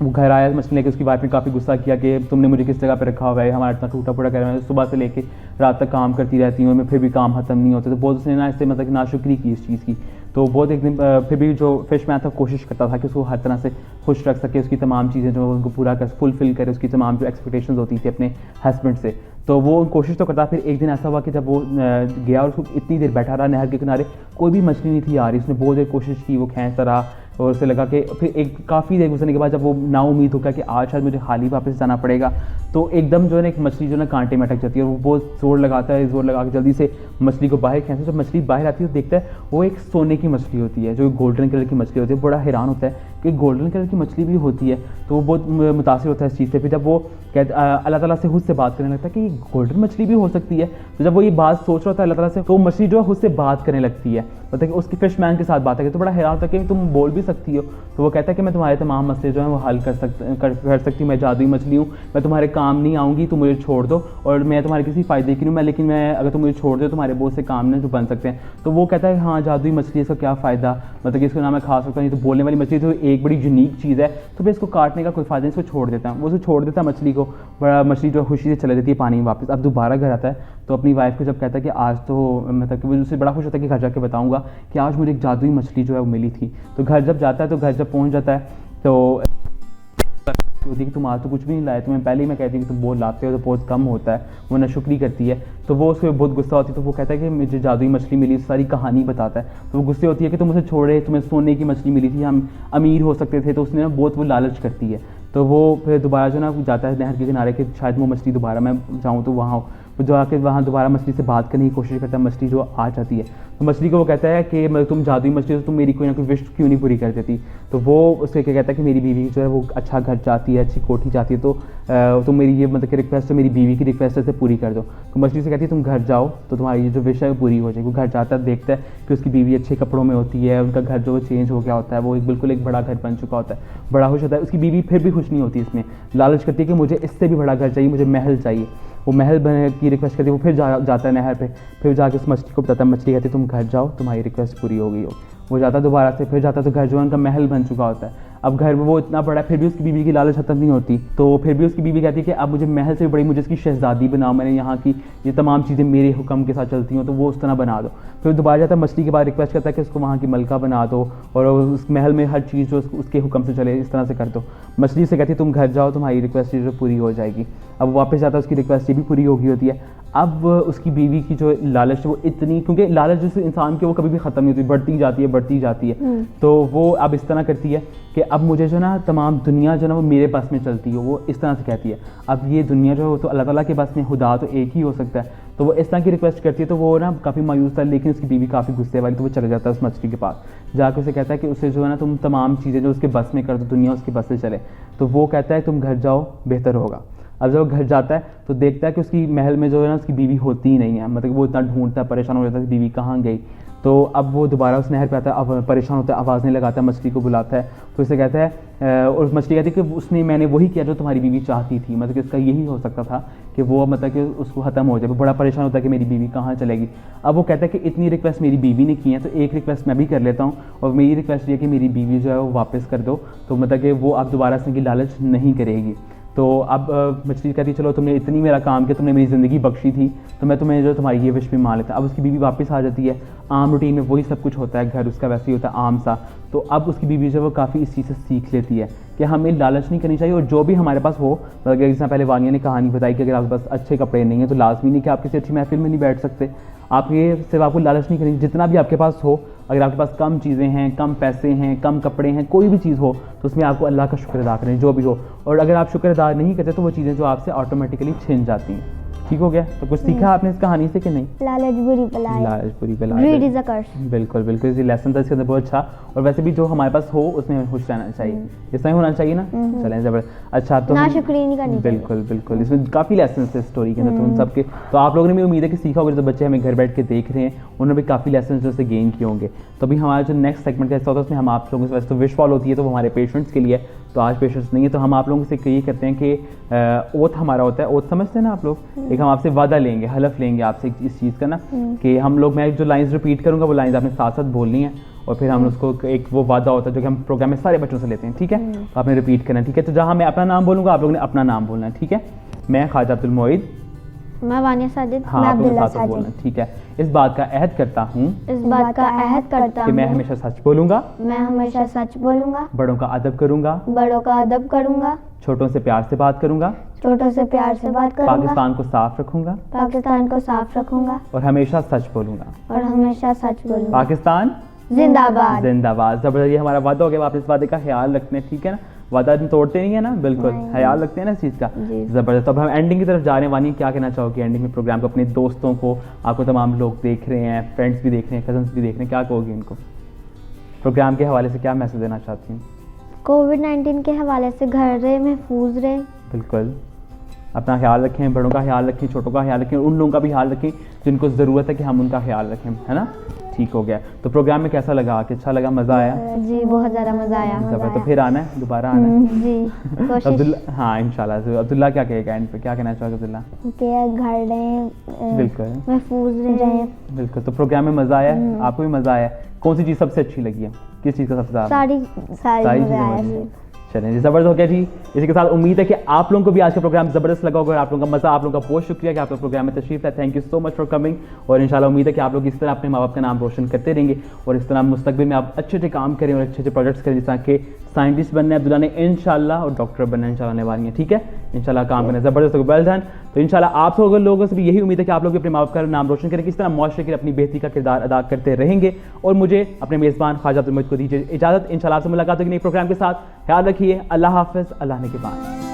वो घर आया मछली लेके, उसकी वाइफ ने काफ़ी गुस्सा किया कि तुमने मुझे किस जगह पे रखा हुआ है, हमारा इतना टूटा फूटा कर रहा है, सुबह से लेके रात तक काम करती रहती हूँ, मैं फिर भी काम खत्म नहीं होते। तो बहुत उसने ना इससे मतलब नाशुक्री की इस चीज़ की। तो बहुत एक दिन फिर भी जो फिशमैन था कोशिश करता था कि उसको हर तरह से खुश रख सके, उसकी तमाम चीज़ें जो उनको पूरा कर फुलफिल करे, उसकी तमाम जो एक्सपेक्टेशंस होती थी अपने हस्बैंड से, तो वो कोशिश तो करता। फिर एक दिन ऐसा हुआ कि जब वो गया और उसको इतनी देर बैठा रहा नहर के किनारे, कोई भी मछली नहीं थी आ रही। उसने बहुत देर कोशिश की, वो खींचता रहा, और उसे लगा कि फिर एक काफ़ी देर गुजरने के बाद जब वो नाउम्मीद हो गया कि आज शायद मुझे खाली वापस जाना पड़ेगा, तो एकदम जो है ना एक मछली जो है ना कांटे में अटक जाती है, और वो बहुत जोर लगाता है, जोर लगा के जल्दी से मछली को बाहर खींचता है। जब मछली बाहर आती है तो देखता है वो एक सोने की मछली होती है, जो गोल्डन कलर की मछली होती है। बड़ा हैरान होता है कि गोल्डन कलर की मछली भी होती है, तो वो बहुत मुतासिर होता है इस चीज़ से। फिर जब वो अल्लाह ताला से खुद से बात करने लगता है कि गोल्डन मछली भी हो सकती है, तो जब वो ये बात सोच रहा होता है अल्लाह ताला से, तो मछली जो है खुद से बात करने लगती है, मतलब कि उसकी फिशमैन के साथ बात है। तो बड़ा हैरान होता है कि तुम बोल भी सकती हो। तो वो कहता है कि मैं तुम्हारे तमाम मसले जो हैं वो हल कर सकती हूँ, मैं जादुई मछली हूँ, मैं तुम्हारे काम नहीं आऊँगी, तुम मुझे छोड़ दो, और मैं तुम्हारे किसी फ़ायदे की नहीं हूँ, लेकिन मैं अगर तुम मुझे छोड़ दो तुम्हारे बहुत से काम ने जो बन सकते हैं। तो वो कहता है हाँ जादुई मछली, इसका क्या फ़ायदा, मतलब कि इसको ना मैं खा सकता नहीं, तो बोलने वाली मछली तो एक बड़ी यूनिक चीज़ है, तो फिर इसको काटने का कोई फ़ायदा नहीं, इसको छोड़ देता है। वो उसको छोड़ देता है मछली को, बड़ा मछली जो खुशी से चले जाती है पानी में वापस। अब दोबारा घर आता है तो अपनी वाइफ को जब कहता है कि आज तो मतलब कि वो उससे बड़ा खुश होता है कि घर जाके बताऊँगा कि आज मुझे एक जादुई मछली जो है वो मिली थी। तो घर जब जाता है, तो घर जब पहुँच जाता है तो होती है कि तुम आज तो कुछ भी नहीं लाए, तुम्हें पहले ही मैं कहती हूँ कि तुम बहुत लाते हो तो बहुत कम होता है, वो नाशुक्री करती है। तो वो उसको बहुत गुस्सा होती है, तो वो कहता है कि मुझे जादुई मछली मिली, सारी कहानी बताता है। तो वो गुस्से होती है कि तुम उसे छोड़े, तुम्हें सोने की मछली मिली थी, हम अमीर हो सकते थे, तो उसने ना बहुत वो लालच करती है। तो वो फिर दोबारा जो ना जाता है नहर के किनारे के, शायद वो मछली दोबारा मैं जाऊँ तो वहाँ वो जो आके वहाँ दोबारा मछली से बात करने की कोशिश करता है, मछली जो आ जाती है, तो मछली को वो कहता है कि तुम जादुई मछली हो, तुम मेरी कोई ना कोई विश क्यों नहीं पूरी कर देती। तो वो उससे क्या कहता है कि मेरी बीवी जो है वो अच्छा घर चाहती है, अच्छी कोठी चाहती है, तो तुम मेरी ये मतलब कि रिक्वेस्ट है, मेरी बीवी की रिक्वेस्ट से पूरी कर दो। तो मछली से कहती है तुम घर जाओ तो तुम्हारी ये जो विश है वो पूरी हो जाएगी। वो घर जाता है, देखता है कि उसकी बीवी अच्छे कपड़ों में होती है, उनका घर जो चेंज हो गया होता है, वो बिल्कुल एक बड़ा घर बन चुका होता है, बड़ा खुश होता है। उसकी बीवी फिर भी खुश नहीं होती, इसमें लालच करती है कि मुझे इससे भी बड़ा घर चाहिए, मुझे महल चाहिए। वो महल बनने की रिक्वेस्ट करती है, वो फिर जाता है नहर पे, फिर जाके उस मछली को बताता है, मछली कहती है तुम घर जाओ तुम्हारी रिक्वेस्ट पूरी हो गई हो। वो जाता दोबारा से, फिर जाता तो घर जो है उनका महल बन चुका होता है। अब घर में वो इतना बड़ा, फिर भी उसकी बीवी की लालच खत्म नहीं होती, तो फिर भी उसकी बीवी कहती है कि अब मुझे महल से भी बड़ी, मुझे इसकी शहजादी बनाओ, मैंने यहाँ की ये तमाम चीज़ें मेरे हुक्म के साथ चलती हूँ, तो वो उस तरह बना दो। फिर दोबारा जाता है मछली के बाद रिक्वेस्ट करता है कि उसको वहाँ की मलका बना दो, और उस महल में हर चीज़ जो उसके हुक्म से चले इस तरह से कर दो। मछली से कहती है तुम घर जाओ तुम्हारी रिक्वेस्ट जो पूरी हो जाएगी। अब वापस जाता है, उसकी रिक्वेस्ट ये भी पूरी हो गई होती है। अब उसकी बीवी की जो लालच है वो इतनी, क्योंकि लालच जिस इंसान की वो कभी भी ख़त्म नहीं होती, बढ़ती जाती है। तो वो अब इस तरह करती है कि अब मुझे जो ना तमाम दुनिया जो ना वो मेरे पास में चलती है, वो इस तरह से कहती है। अब ये दुनिया जो है तो अल्लाह ताला के पास में, खुदा तो एक ही हो सकता है, तो वो इस तरह की रिक्वेस्ट करती है। तो वो ना काफ़ी मायूस था, लेकिन उसकी बीवी काफ़ी गुस्से वाली, तो वो चला जाता है उस मछली के पास, जाकर उसे कहता है कि उसे जो है ना तुम तमाम चीज़ें जो उसके बस में कर दो, दुनिया उसके बस से चले। तो वो कहता है तुम घर जाओ बेहतर होगा। अब जब वो घर जाता है तो देखता है कि उसकी महल में जो है ना उसकी बीवी होती ही नहीं है, मतलब वो इतना ढूंढता है, परेशान हो जाता है कि बीवी कहाँ गई। तो अब वो दोबारा उस नहर पे आता है, अब परेशान होता है, आवाज़ नहीं लगाता है, मछली को बुलाता है, तो इसे कहता है और मछली कहती है कि मैंने वही किया जो तुम्हारी बीवी चाहती थी, मतलब कि इसका यही हो सकता था कि वो मतलब कि उसको ख़त्म हो जाए। वो बड़ा परेशान होता है कि मेरी बीवी कहाँ चलेगी। अब वो कहता है कि इतनी रिक्वेस्ट मेरी बीवी ने की है तो एक रिक्वेस्ट मैं भी कर लेता हूँ, और मेरी रिक्वेस्ट ये है कि मेरी बीवी जो है वो वापस कर दो, तो मतलब कि वो अब दोबारा से की लालच नहीं करेगी। तो अब मछली कहती है चलो तुमने इतनी मेरा काम किया, तुमने मेरी ज़िंदगी बख्शी थी, तो मैं तुम्हें जो तुम्हारी ये विश भी मान लेता। अब उसकी बीवी वापस आ जाती है, आम रूटीन में वही सब कुछ होता है, घर उसका वैसे ही होता है आम सा। तो अब उसकी बीवी जो है वो काफ़ी इस चीज़ से सीख लेती है कि हमें लालच नहीं करनी चाहिए, और जो भी हमारे पास हो, मतलब जैसे पहले वानिया ने कहानी बताई कि अगर आपके पास अच्छे कपड़े नहीं हैं तो लाजमी नहीं कि आप किसी अच्छी महफिल में नहीं बैठ सकते। आप ये सिर्फ आपको लालच नहीं करनी, जितना भी आपके पास हो, अगर आपके पास कम चीज़ें हैं, कम पैसे हैं, कम कपड़े हैं, कोई भी चीज़ हो तो उसमें आपको अल्लाह का शुक्र अदा करें जो भी हो। और अगर आप शुक्र अदा नहीं करते तो वो चीज़ें जो आपसे ऑटोमेटिकली छिन जाती हैं। ठीक हो गया? तो कुछ सीखा आपने इस कहानी से कि नहीं? लालच बुरी बला है, लालच बुरी बला ग्रीड है। इज अ कर्स। बिल्कुल बिल्कुल, इसी लेसन था इसके अंदर बहुत अच्छा। और वैसे भी जो हमारे पास हो उसमें हमें खुश रहना चाहिए, इतना ही होना चाहिए ना। चलें जबरदस्त। अच्छा तो नाशुक्री नहीं करनी चाहिए। बिल्कुल बिल्कुल, इसमें काफ़ी लेसन है स्टोरी के अंदर, तो उन सब के तो आप लोगों ने भी उम्मीद है कि सीखा होगा। जो बच्चे हमें घर बैठ के देख रहे हैं उन्होंने भी काफ़ी लेसन जो से गेन किए होंगे। तो अभी हमारा जो नेक्स्ट सेगमेंट का हिस्सा होता है उसमें हम आप लोगों से, वैसे तो विश फॉल होती है तो वो हमारे पेशेंट्स के लिए, तो आज पेशेंट्स नहीं है, तो हम आप लोगों से ये करते हैं कि ओथ हमारा होता है। ओथ समझते हैं ना आप लोग? एक हम आपसे वादा लेंगे, हलफ लेंगे आपसे इस चीज़ का ना, कि हम लोग, मैं जो लाइंस रिपीट करूँगा वो लाइंस आपने साथ साथ बोलनी है, और फिर हम उसको एक वो वादा होता है जो कि हम प्रोग्राम में सारे बच्चों से लेते हैं। ठीक है? तो आपने रिपीट करना है। ठीक है? तो जहाँ मैं अपना नाम बोलूँगा आप लोगों ने अपना नाम बोलना है। ठीक है? मैं ख्वाजा अब्दुल मोइद, मैं वानिया साजिद, हाँ मैं आप लोगों ने अब्दुल्ला साथ साथ बोलना साजिद, है। ठीक है? इस बात का अहद करता हूँ इस बात का अहद करता कि मैं हूँ हमेशा सच बोलूँगा, मैं हमेशा सच बोलूंगा, बड़ों का अदब करूँगा, बड़ों का अदब करूंगा, छोटों से प्यार से बात करूँगा, छोटों से प्यार से बात करूंगा, पाकिस्तान को साफ रखूँगा, पाकिस्तान को साफ रखूंगा, और हमेशा सच बोलूँगा। और हमेशा सच बोलूंगा। पाकिस्तान जिंदाबाद। जिंदाबाद। जबरदस्त, ये हमारा वादा हो गया। आप इस वादे का ख्याल रखते हैं। ठीक है ना? वादा तुम तोड़ते नहीं है ना? बिल्कुल नहीं। ख्याल रखते हैं ना इस चीज़ का। जी। ज़बरदस्त। अब हम एंडिंग की तरफ जा रहे हैं। वानी क्या कहना चाहोगे एंडिंग में प्रोग्राम को, अपने दोस्तों को, आपको तमाम लोग देख रहे हैं, फ्रेंड्स भी देख रहे हैं, कजन्स भी देख रहे हैं, क्या कहोगे इनको? प्रोग्राम के हवाले से क्या मैसेज देना चाहती हूँ? कोविड-19 के हवाले से घर रहे, महफूज रहे। बिल्कुल, अपना ख्याल रखें, बड़ों का ख्याल रखें, छोटों का ख्याल रखें, उन लोगों का भी ख्याल रखें जिनको ज़रूरत है कि हम उनका ख्याल रखें, है ना? ठीक हो गया। तो प्रोग्राम में कैसा लगा? कि अच्छा लगा, मज़ा आया? जी बहुत ज़्यादा मज़ा आया। जबरदस्त। तो फिर आना है, दोबारा आना है। जी कोशिश अब्दुल्ला, हाँ इंशाल्लाह। तो अब्दुल्ला क्या कहेगा एंड पे, क्या कहना चाहोगे अब्दुल्ला? के घर रहे, बिल्कुल महफूज रहे। बिल्कुल। तो प्रोग्राम में मज़ा आया, आपको भी मज़ा आया? कौन सी चीज़ सबसे अच्छी लगी है? किस चीज़ का सबसे ज़्यादा? सारी सारी मज़ा आया। चीज़ें। चलें जी, ज़बरदस्त हो गया जी। इसी के साथ उम्मीद है कि आप लोगों को भी आज का प्रोग्राम ज़बरदस्त लगा होगा, और आप लोगों का मज़ा, आप लोगों का बहुत शुक्रिया कि आप लोग प्रोग्राम में तशरीफ़ लाए। Thank you so much for coming. और इंशाल्लाह उम्मीद है कि आप लोग इस तरह अपने माँ बाप का नाम रोशन करते रहेंगे, और इस तरह मुस्तकबिल में आप अच्छे अच्छे काम करें और अच्छे अच्छे प्रोजेक्ट्स करें, जिस कि साइंटिस्ट बनना है अब्दुल्ला ने इंशाल्लाह, और डॉक्टर बनना है इंशाल्लाह नेवानी है। ठीक है? इंशाल्लाह काम करना है। ज़बरदस्त हो, वेल डन। तो इंशाल्लाह आप लोगों से भी यही उम्मीद है कि आप लोग अपने माँ बाप का नाम रोशन करें, किस तरह मुआशरे के लिए अपनी बेहतरी का किरदार अदा करते रहेंगे। और मुझे अपने मेज़बान ख्वाजा अब्दुल मोइद को दीजिए इजाज़त। इंशाल्लाह आपसे मुलाकात होगी नई प्रोग्राम के साथ। ख्याल रखिए। अल्लाह हाफ़िज़। अल्लाह ने के बाद।